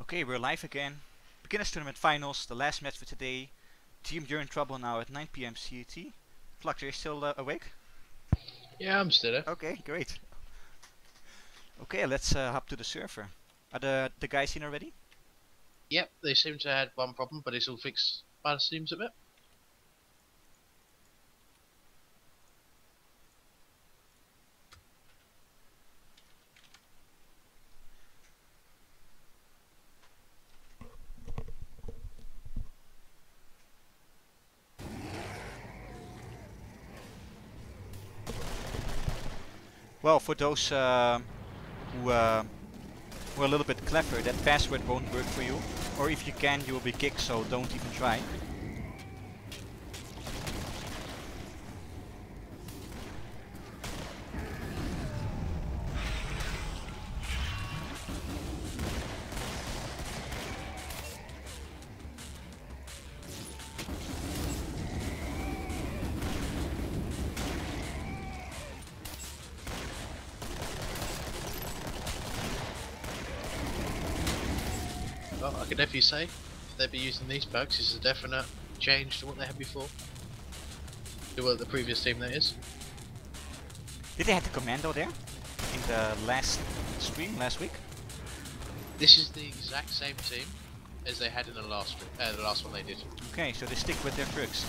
Okay, we're live again. Beginners Tournament Finals, the last match for today. Team UrineTrouble now at 9 PM CET. Flux, are you still awake? Yeah, I'm still there. Okay, great. Okay, let's hop to the server. Are the guys in already? Yep, they seem to have had one problem, but it's all fixed by the seams of it. Well, for those who are a little bit clever, that password won't work for you. Or if you can, you will be kicked, so don't even try. Well, I can definitely say, if they'd be using these perks, it's a definite change to what they had before. To what the previous team that is. Did they have the commando there? In the last stream, last week? This is the exact same team as they had in the last one they did. Okay, so they stick with their tricks.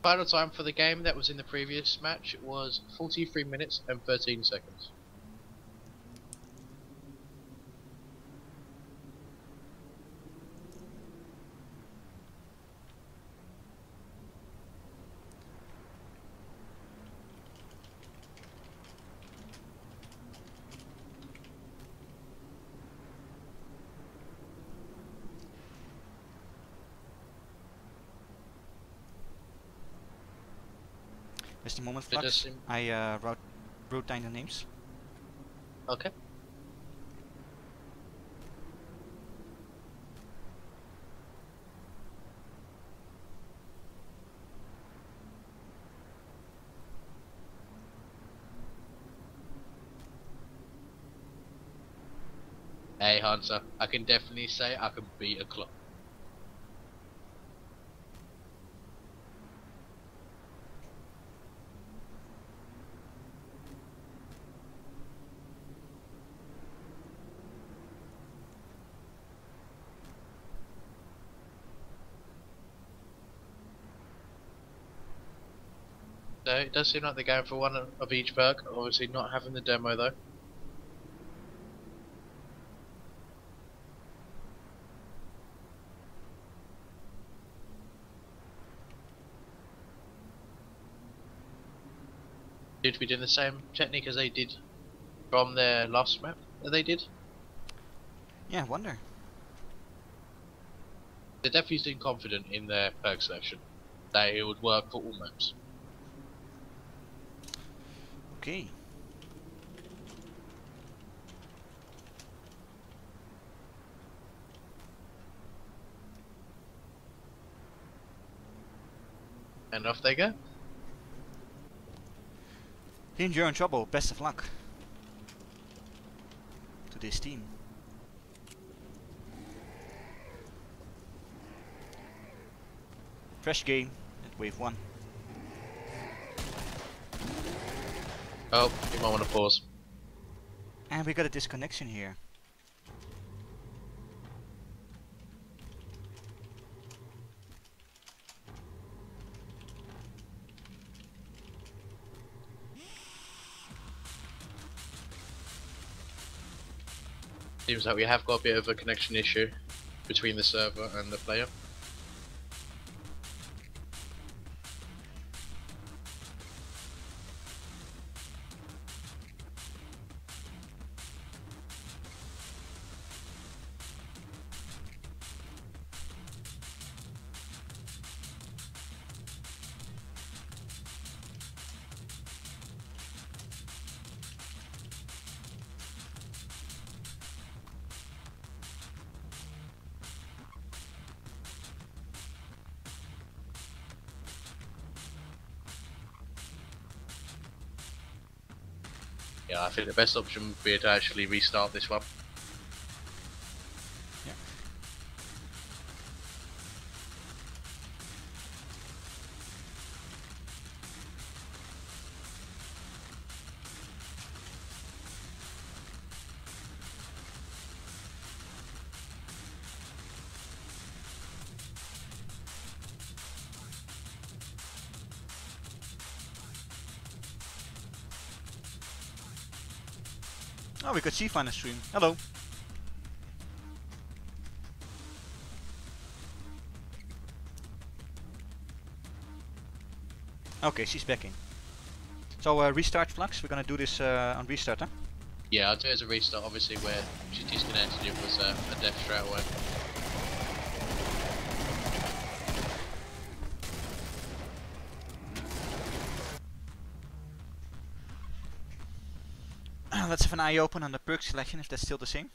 Final time for the game that was in the previous match was 43 minutes and 13 seconds. Just a moment, Flux. I wrote down the names. Okay. Hey Hunter, I can definitely say I can beat a clock. So it does seem like they're going for one of each perk, obviously not having the demo though. Did we do the same technique as they did from their last map that they did? Yeah, I wonder. They definitely seem confident in their perk selection, that it would work for all maps. Okay. And off they go. Team UrineTrouble, best of luck to this team. Fresh game at wave 1. Oh, you might want to pause. And we got a disconnection here. Seems like we have got a bit of a connection issue between the server and the player. Yeah, I think the best option would be to actually restart this one. Yeah. Oh, we got Chief on the stream. Hello. Okay, she's back in. So restart Flux. We're gonna do this on restart, huh? Yeah, I'll do it as a restart. Obviously, where she disconnected, it was a death straight away. Let's have an eye open on the perk selection if that's still the same.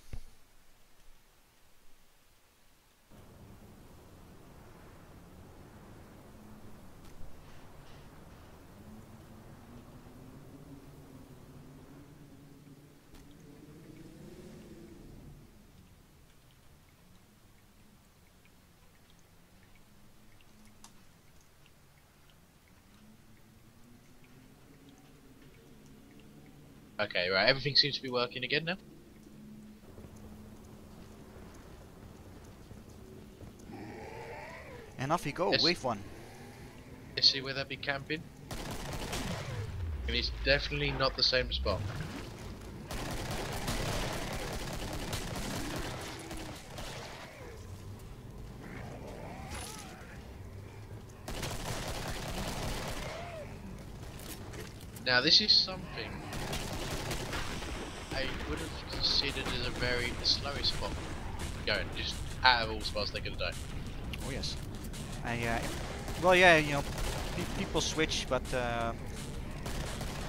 Okay, right. Everything seems to be working again now. And off we go, Yes. wave 1. Let's see where they'll be camping. And it's definitely not the same spot. Now this is something I would have considered as a very slowest spot going, just out of all spots they could have done. Oh yes. Well, yeah, you know, people switch, but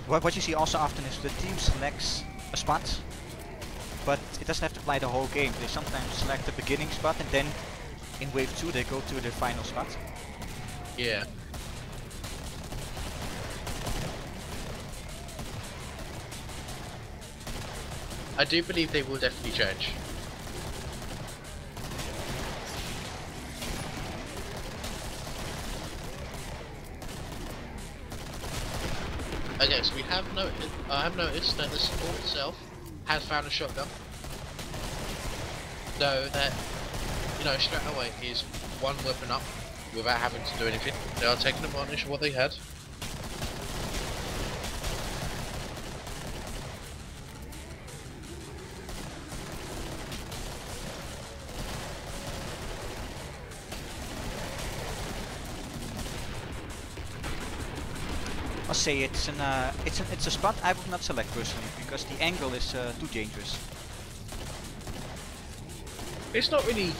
what you see also often is the team selects a spot, but it doesn't have to apply the whole game. They sometimes select the beginning spot, and then in wave 2 they go to the final spot. Yeah. I do believe they will definitely change. Okay, so I have noticed that the support itself has found a shotgun. So that, you know, straight away is one weapon up without having to do anything. They are taking advantage of what they had. I'll say it's a spot I would not select personally because the angle is too dangerous. It's not really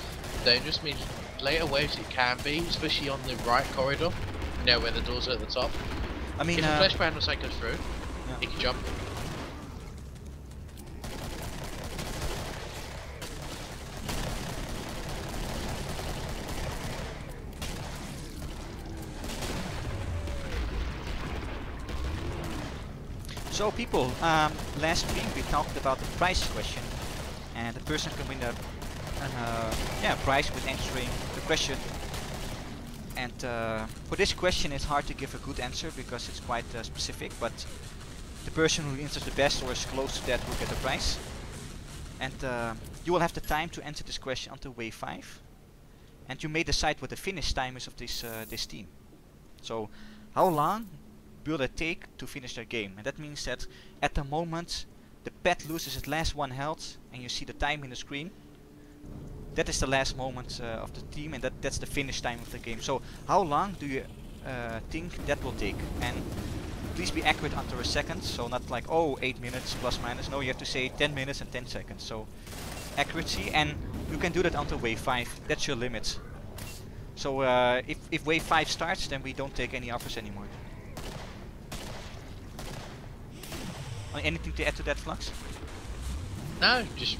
dangerous. I mean, later waves it can be, especially on the right corridor. You know, where the doors are at the top. I mean, if a flesh brand was like goes through, yeah. he can jump. So people, last stream we talked about the price question, and the person can win a prize with answering the question. And for this question it's hard to give a good answer because it's quite specific, but the person who answers the best or is close to that will get the prize. And you will have the time to answer this question until wave 5, and you may decide what the finish time is of this team. So how long will it take to finish their game? And that means that at the moment the pet loses its last 1 health and you see the time in the screen. That is the last moment of the team, and that's the finish time of the game. So how long do you think that will take? And please be accurate under a second, so not like, oh, 8 minutes plus minus. No, you have to say 10 minutes and 10 seconds. So accuracy, and you can do that until wave 5. That's your limit. So if wave 5 starts, then we don't take any offers anymore. Anything to add to that, Flux? No, just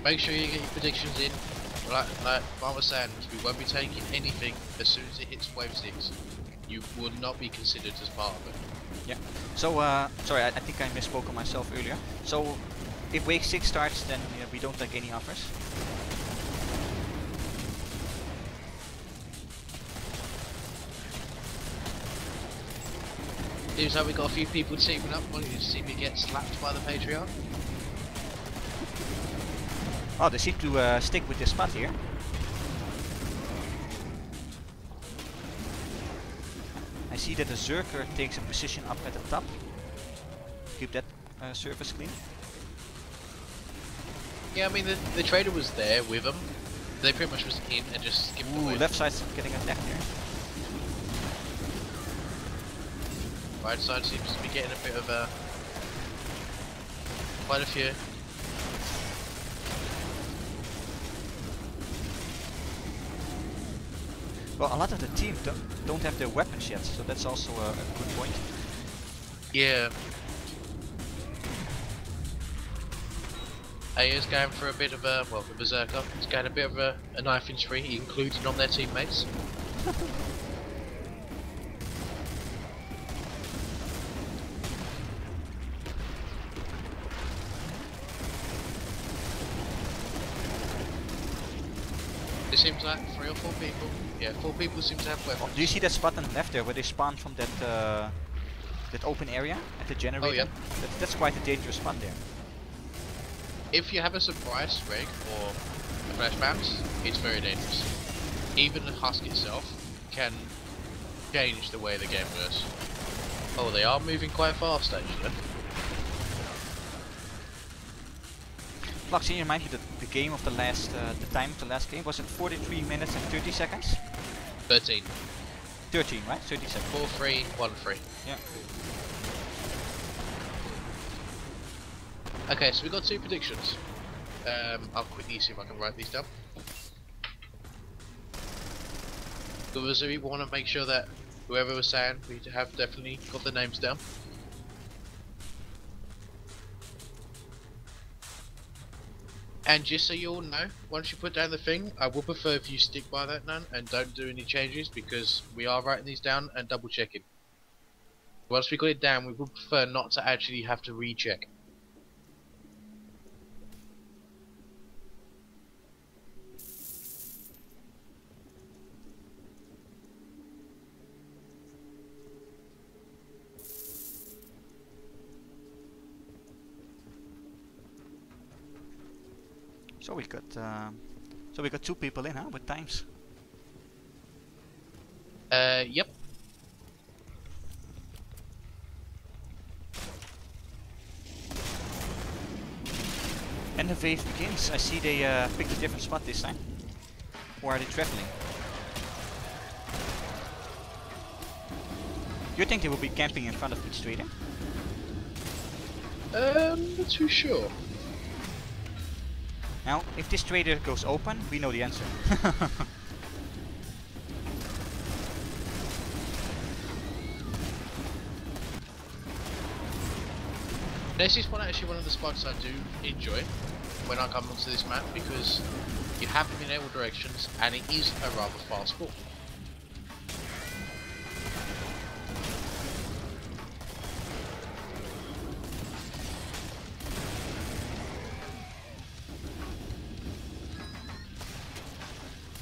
make sure you get your predictions in. Like I was saying, we won't be taking anything as soon as it hits wave 6. You will not be considered as part of it. Yeah. So, sorry, I think I misspoke on myself earlier. So, if Wave 6 starts, then we don't take any offers. Seems like we got a few people teaming up wanting to see me get slapped by the Patriarch. Oh, they seem to stick with this spot here. I see that the Zerker takes a position up at the top. Keep that surface clean. Yeah, I mean the trader was there with them. They pretty much was in and just skipped away. Left side's getting attacked here. Right side seems to be getting a bit of quite a few. Well, a lot of the team don't have their weapons yet, so that's also a good point. Yeah. A is going for a bit of a, well, the Berserker is going a bit of a knife in spree, including on their teammates. It seems like 3 or 4 people. Yeah, 4 people seem to have weapons. Do you see that spot on the left there where they spawn from that that open area at the generator? Oh yeah. That's quite a dangerous spot there. If you have a surprise rig or a flash bounce, it's very dangerous. Even the husk itself can change the way the game goes. Oh, they are moving quite fast actually. Flux, can you remind me the game of the last, the time of the last game? Was it 43 minutes and 30 seconds? 13. 13, right? 30 seconds. 4-3, 1-3. Yeah. Okay, so we got 2 predictions. I'll quickly see if I can write these down. Because we want to make sure that whoever was saying, we have definitely got the names down. And just so you all know, once you put down the thing, I will prefer if you stick by that none and don't do any changes, because we are writing these down and double checking. Once we got it down, we would prefer not to actually have to recheck. So we got 2 people in, huh, with times. Yep. And the wave begins. I see they picked a different spot this time. Or are they traveling? Do you think they will be camping in front of each trader? Not too sure. Now, if this trader goes open, we know the answer. This is actually one of the spots I do enjoy when I come onto this map, because you have them in all directions and it is a rather fast ball.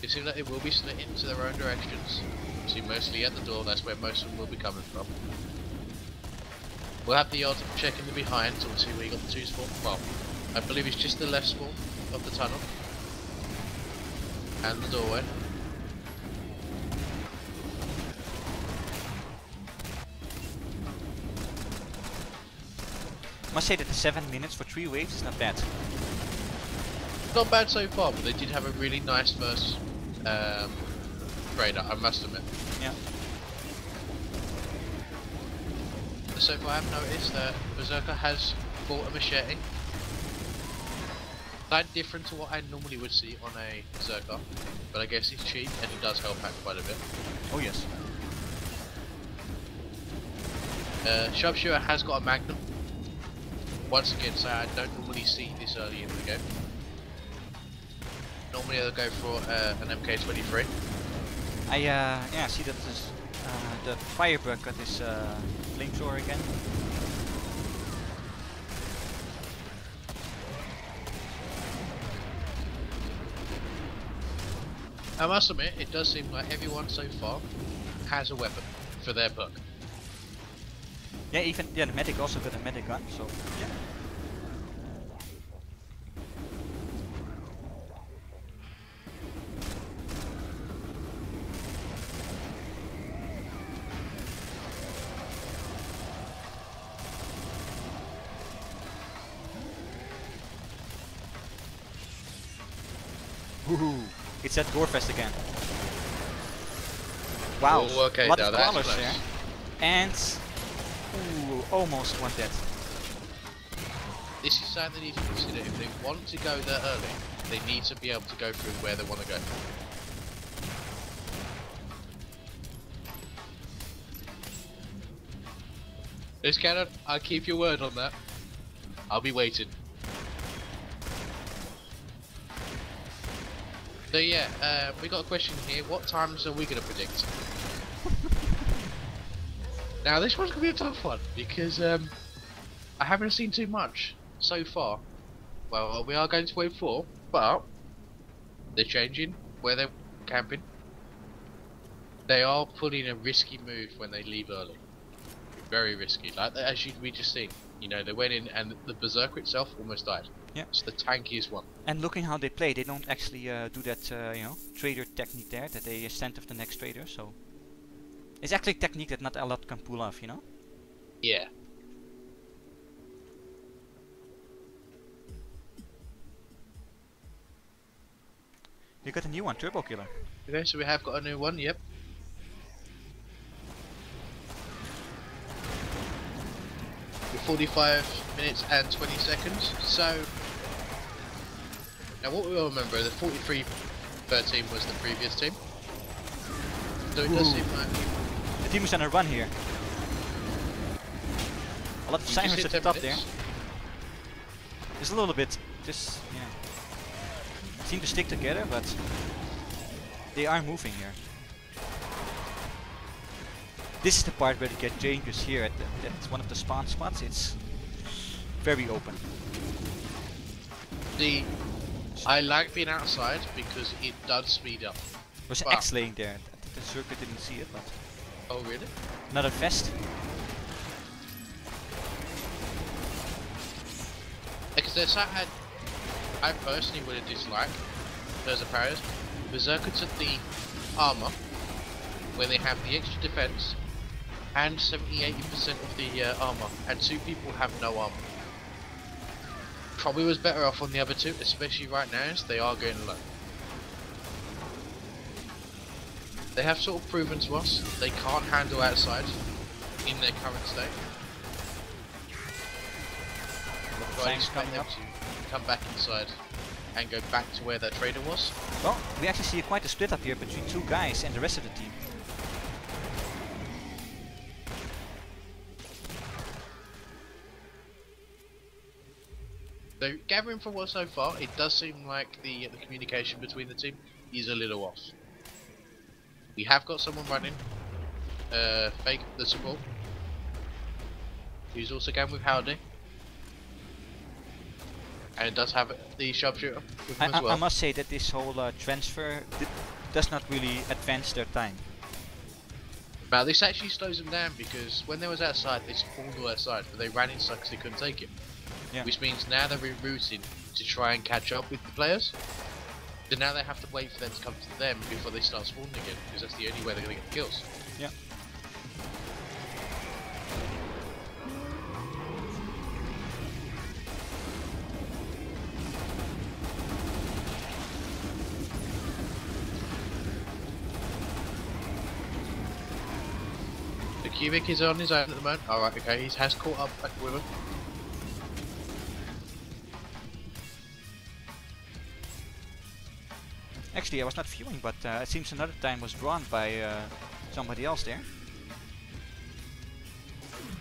It seems like it will be split into their own directions. See, mostly at the door, that's where most of them will be coming from. We'll have the odd check in the behind to see where you got the 2 spawn. Well, I believe it's just the left spawn of the tunnel. And the doorway. I must say that the 7 minutes for 3 waves is not bad. Not bad so far, but they did have a really nice first raider, I must admit. Yeah. So far I have noticed that Berserker has bought a machete. Slightly different to what I normally would see on a Berserker, but I guess he's cheap and he does help out quite a bit. Oh yes. Sharpshooter has got a Magnum. Once again, so I don't normally see this early in the game. Normally they'll go for an MK23. I yeah, see that The firebug got his flamethrower again. I must admit, it does seem like everyone so far has a weapon for their perk. Yeah, even the medic also got a medic gun, so yeah. Woohoo! It's that Gorefest again. Wow, Oh, okay, lot now of that's crawlers close. there. And ooh, almost one dead. This is something they need to consider. If they want to go there early, they need to be able to go through where they want to go. This cannon, I'll keep your word on that. I'll be waiting. So yeah, we got a question here. What times are we going to predict? Now this one's going to be a tough one because I haven't seen too much so far. Well, we are going to wave 4, but they're changing where they're camping. They are pulling a risky move when they leave early. Very risky, like as we just seen. You know, they went in and the berserker itself almost died. Yeah. It's the tankiest one. And looking how they play, they don't actually do that, you know, trader technique there, that they stand of the next trader, so... It's actually a technique that not a lot can pull off, you know? Yeah. You got a new one, Turbo Killer. Okay, so we have got a new one, yep. With 45 minutes and 20 seconds, so... Now what we all remember, the 43-13 was the previous team. So it does Ooh. seem like... The team is on a run here. A lot of sirens at the top there. It's a little bit, just, yeah. Seem to stick together, but they are moving here. This is the part where they get dangerous here. That's one of the spawn spots. It's very open. I like being outside because it does speed up. There's an X laying there. The circuit didn't see it, but... Oh really? Another vest. Because there's that had... I personally would have disliked, as a parry, Berserker took the armor, where they have the extra defense, and 70-80% of the armor, and 2 people have no armor. Probably was better off on the other 2, especially right now as they are getting low. They have sort of proven to us they can't handle outside in their current state. So I expect them to come back inside and go back to where their trader was. Well, we actually see quite a split up here between 2 guys and the rest of the team. So gathering from what so far, it does seem like the communication between the team is a little off. We have got someone running, Fake the support, who's also going with Howdy, and it does have the sharpshooter with him as well. I must say that this whole transfer does not really advance their time. Now this actually slows them down because when they was outside, they spawned all outside, but they ran inside because they couldn't take it. Yeah. Which means now they're rerouting to try and catch up with the players. So now they have to wait for them to come to them before they start spawning again, because that's the only way they're going to get the kills. Yeah. The Cubic is on his own at the moment. Alright, okay, he has caught up back with him. Actually, I was not viewing, but it seems another time was drawn by somebody else there.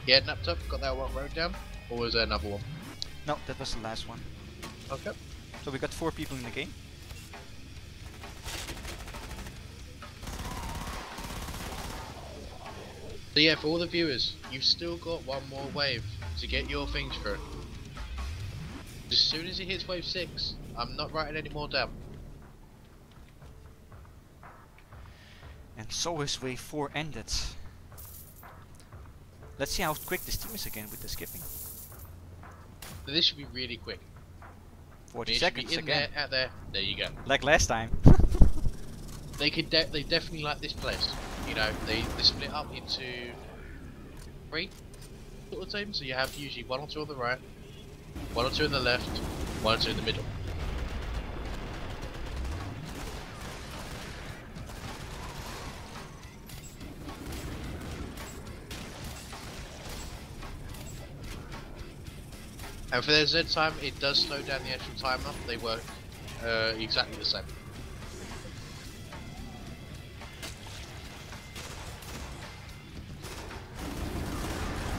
Yeah, napped up, got that one road down, or was there another one? No, that was the last one. Okay. So we got 4 people in the game. So yeah, for all the viewers, you've still got one more wave to get your things through. As soon as it hits wave 6, I'm not writing any more down. And so is wave 4 ended. Let's see how quick this team is again with the skipping. So this should be really quick. 40 It should seconds be in again. there, out there. There you go. Like last time. They definitely like this place. You know, they split up into 3 sort of teams. So you have usually 1 or 2 on the right, 1 or 2 on the left, 1 or 2 in the middle. And for their Z time, it does slow down the actual timer. They work exactly the same.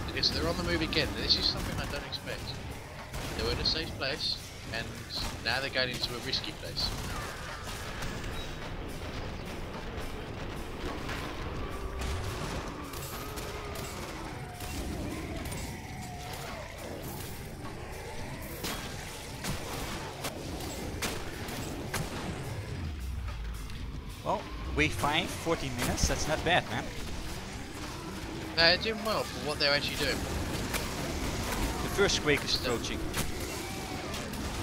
Okay, so they're on the move again. This is something I don't expect. They were in a safe place, and now they're going into a risky place. Well, wave 5, 40 minutes, that's not bad, man. They're doing well for what they're actually doing. The first quake is approaching.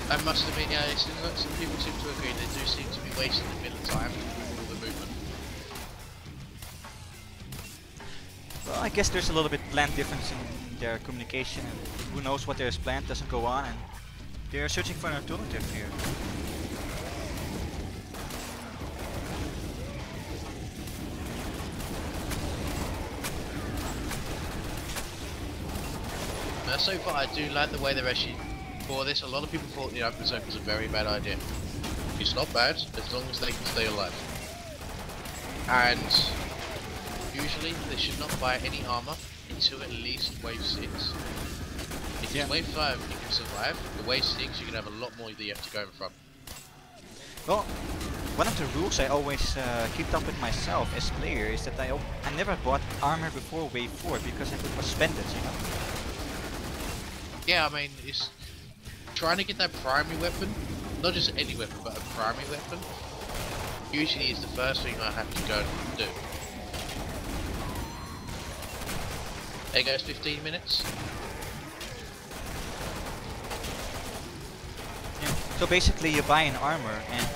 I must admit, yeah, some people seem to agree they do seem to be wasting a bit of time with all the movement. Well, I guess there's a little bit planned difference in their communication, and who knows what there is planned doesn't go on, and they're searching for an alternative here. Now, so far, I do like the way they're actually for this. A lot of people thought the open zone was a very bad idea. It's not bad as long as they can stay alive. And usually they should not buy any armor until at least wave 6. If it's wave 5 you can survive, the wave 6 you can have a lot more that you have to go in from. Well, one of the rules I always keep up with myself as player is that I never bought armor before wave 4 because it was spent it, you know. Yeah, I mean, it's trying to get that primary weapon, not just any weapon, but a primary weapon, usually is the first thing I have to go and do. There goes 15 minutes. Yeah. So basically you buy an armor and